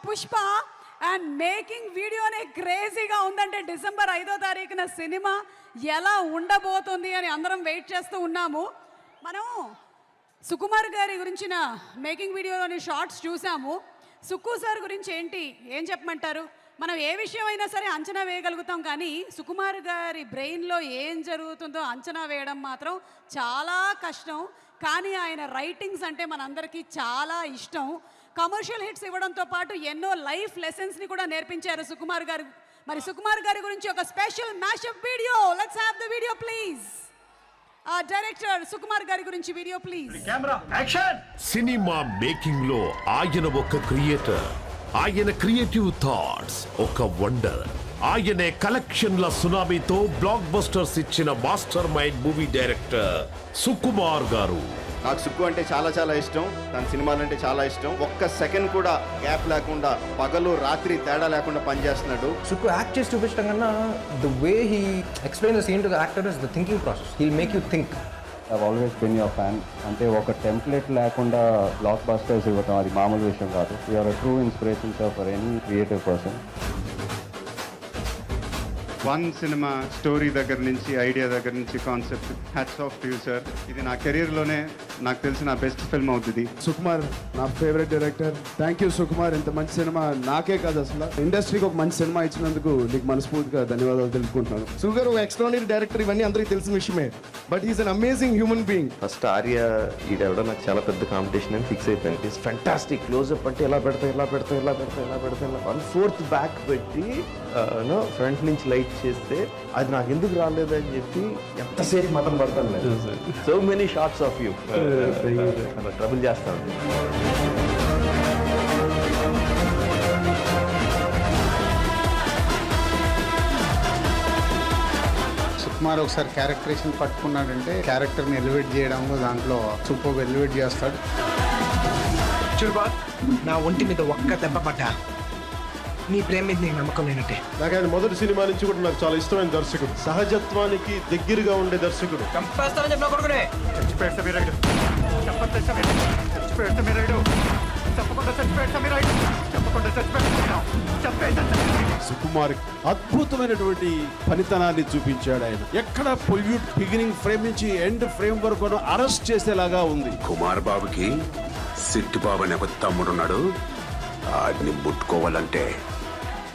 Pushpa and making వీడియోనే క్రేజీగా ఉందంటే డిసెంబర్ 5వ తారీఖున సినిమా ఎలా ఉండబోతుంది అని అందరం వెయిట్ చేస్తూ ఉన్నాము. మనం సుకుమార్ గారి గురించిన మేకింగ్ వీడియోలోని షార్ట్స్ చూసాము. సుక్కు సార్ గురించి ఏం చెప్పమంటారు? మనం ఏ విషయం అయినా సరే అంచనా వేయగలుగుతాం, కానీ సుకుమార్ గారి బ్రెయిన్లో ఏం జరుగుతుందో అంచనా వేయడం మాత్రం చాలా కష్టం. కానీ ఆయన రైటింగ్స్ అంటే మనందరికీ చాలా ఇష్టం. కమర్షియల్ హిట్స్ ఇవ్వడంతో పాటు ఎన్నో లైఫ్ లెసన్స్ని కూడా నేర్పించారు సుకుమార్ గారు. మరి సుకుమార్ గారి గురించి ఒక special mashup video. Let's have the video please. Director Sukumar గారి గురించి వీడియో ప్లీజ్. సినిమా మేకింగ్ లో ఆయన ఒక క్రియేటర్, ఆయన క్రియేటివ్ థాట్స్ ఒక వండర్. ఆయనే కలెక్షన్ల సునామీతో బ్లాక్ బస్టర్స్ ఇచ్చిన master mind movie director Sukumar గారు. నాకు సుక్కు అంటే చాలా చాలా ఇష్టం. తన సినిమాలు అంటే చాలా ఇష్టం. ఒక్క సెకండ్ కూడా గ్యాప్ లేకుండా పగలు రాత్రి తేడా లేకుండా పనిచేస్తున్నాడు. సుక్కు యాక్ట్ చేసి చూపించడం కన్నా the way he explain the scene to the actor is the thinking process. He'll make you think. I've always been your fan. అంటే ఒక టెంప్లెట్ లేకుండా బ్లాక్ బస్టర్స్ ఇవ్వటం అది మామూలు విషయం కాదు. You're true inspiration for any creative person. One cinema story దగ్గర నుంచి, ఐడియా దగ్గర నుంచి, concept, hats off to you sir. ఇది నా కెరీర్లోనే నాకు తెలిసిన బెస్ట్ ఫిల్మ్ అవుతుంది. సుకుమార్ నా favourite director. Thank you Sukumar. ఇంత మంచి సినిమా నాకే కాదు, అసలు ఇండస్ట్రీకి ఒక మంచి సినిమా ఇచ్చినందుకు నీకు మనస్ఫూర్తిగా ధన్యవాదాలు తెలుపుకుంటున్నాను. సుగర్ ఒక ఎక్స్ట్రాడినరీ డైరెక్టర్, ఇవన్నీ అందరికీ తెలిసిన విషయమే. But is an amazing human being. First Arya ఈడెవడో నాకు చాలా పెద్ద కాంపిటీషన్ అని ఫిక్స్ అయిపోయింది. It's fantastic. క్లోజ్అప్ అంటే ఎలా పెడతా 1/4 బ్యాక్ పెట్టి ఫ్రంట్ నుంచి లైట్ చేస్తే అది నాకు ఎందుకు రాలేదు అని చెప్పి ఎంతసేపు మతం పడతాను లేదు. So many shorts of you trouble చేస్తాను. సుకుమార్ ఒకసారి క్యారెక్టరేషన్ పట్టుకున్నాడంటే క్యారెక్టర్ని ఎలివేట్ చేయడంలో దాంట్లో సూపర్ ఎలివేట్ చేస్తాడు. చూడుబా, నా ఒంటి మీద ఒక్క దెబ్బ పడ్డా నీ ప్రేమ మీద నీకు నమ్మకం లేనట్టే. నాకు ఆయన మొదటి సినిమా నుంచి కూడా నాకు చాలా ఇష్టమైన దర్శకుడు. సహజత్వానికి దగ్గరగా ఉండే దర్శకుడు. సుకుమార్ అద్భుతమైనటువంటి పనితనాన్ని చూపించాడు. ఆయన ఎక్కడ పొల్యూట్ బిగినింగ్ ఫ్రేమ్ నుంచి ఎండ్ ఫ్రేమ్ వరకు అరెస్ట్ చేసేలాగా ఉంది. కుమార్ బాబుకి సిట్టు బాబు అనే ఒక తమ్ముడున్నాడు. ఆడిని ముట్టుకోవాలంటే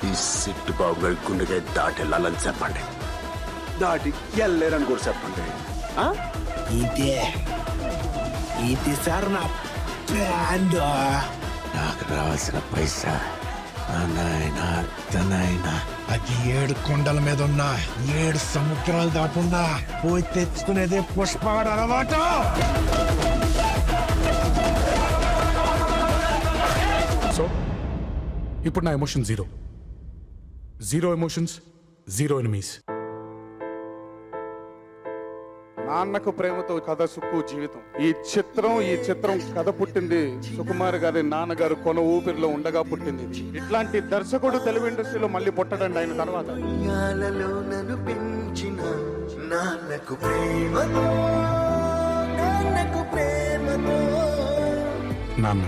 ఈ సిట్టు బాబు గారి గుండెగా దాటి వెళ్ళాలని చెప్పండి. దాటి వెళ్ళలేరని కూడా చెప్పండి. ఇది సార్ నా బ్రాండ్. నాకు రావాల్సిన పైసా నాయనా అది 7 కొండల మీద ఉన్నా 7 సముద్రాలు దాటున్నా పోయి తెచ్చుకునేదే పుష్పవాడ అలవాటు. సో ఇప్పుడు నా emotion zero emotions, zero enemies. Nannaku Prematho కథ సుక్కు జీవితం. ఈ చిత్రం కథ పుట్టింది సుకుమార్ గారి నాన్నగారు కొన ఊపిరిలో ఉండగా పుట్టింది. ఇట్లాంటి దర్శకుడు తెలుగు ఇండస్ట్రీలో మళ్ళీ పుట్టడండి ఆయన తర్వాత. నాన్న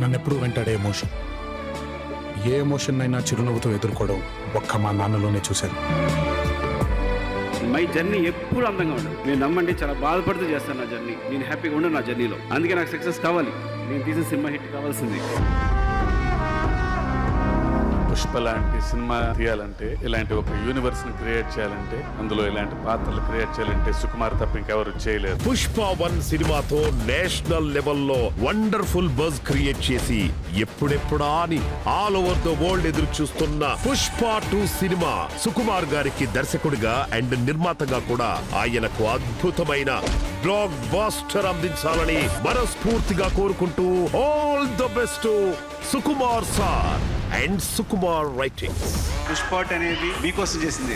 నన్నెప్పుడు వెంటాడే ఎమోషన్, ఏ ఎమోషన్ అయినా చిరునవ్వుతో ఎదుర్కోవడం ఒక్క మా నాన్నలోనే చూశాను. మై జర్నీ ఎప్పుడు అందంగా ఉండదు. నేను నమ్మండి, చాలా బాధపడుతూ చేస్తాను నా జర్నీ. నేను హ్యాపీగా ఉండను నా జర్నీలో. అందుకే నాకు సక్సెస్ కావాలి. నేను తీసిన సినిమా హిట్ కావాల్సింది. పుష్ప లాంటి సినిమా తీయాలంటే, ఇలాంటి ఒక యూనివర్స్ ని క్రియేట్ చేయాలంటే, అందులో ఇలాంటి పాత్రలు క్రియేట్ చేయాలంటే సుకుమార్ తప్ప ఇంకెవరు చేయలేరు. పుష్ప 1 సినిమాతో నేషనల్ లెవెల్లో వండర్ఫుల్ బజ్ క్రియేట్ చేసి ఎప్పుడెప్పుడా అని ఆల్ ఓవర్ ద వరల్డ్ ఎదురు చూస్తున్న పుష్ప 2 సినిమా సుకుమార్ గారికి దర్శకుడిగా అండ్ నిర్మాతగా కూడా ఆయనకు అద్భుతమైన బ్లాక్ బస్టర్ అందించాలని మనస్ఫూర్తిగా కోరుకుంటూ all the best Sukumar sir and Sukumar writings. పుష్పాట్ అనేది మీకోసం చేసింది.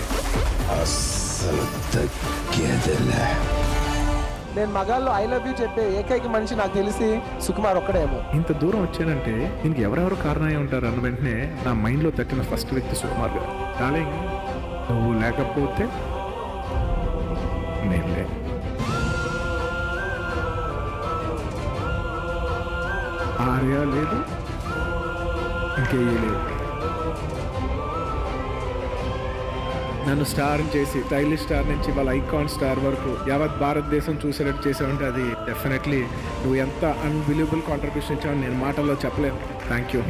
నేను మగాల్లో ఐ లవ్ యూ చెప్పే ఏకైక మనిషి నాకు తెలిసి సుకుమార్ ఒక్కడేమో. ఇంత దూరం వచ్చానంటే దీనికి ఎవరెవరు కారణమై ఉంటారు అన్న వెంటనే నా మైండ్లో తట్టిన ఫస్ట్ వ్యక్తి సుకుమార్ గారు. డార్లింగ్, నువ్వు లేకపోతే నేను ఆర్య లేదు, ఇంకేమీ లేదు. నన్ను స్టార్ చేసి స్టైలిష్ స్టార్ నుంచి వాళ్ళ ఐకాన్ స్టార్ వరకు యావత్ భారతదేశం చూసేటట్టు చేసావంటే అది డెఫినెట్లీ నువ్వు ఎంత అన్బిలీవబుల్ కాంట్రిబ్యూషన్ ఇచ్చావని నేను మాటల్లో చెప్పలేను. Thank you.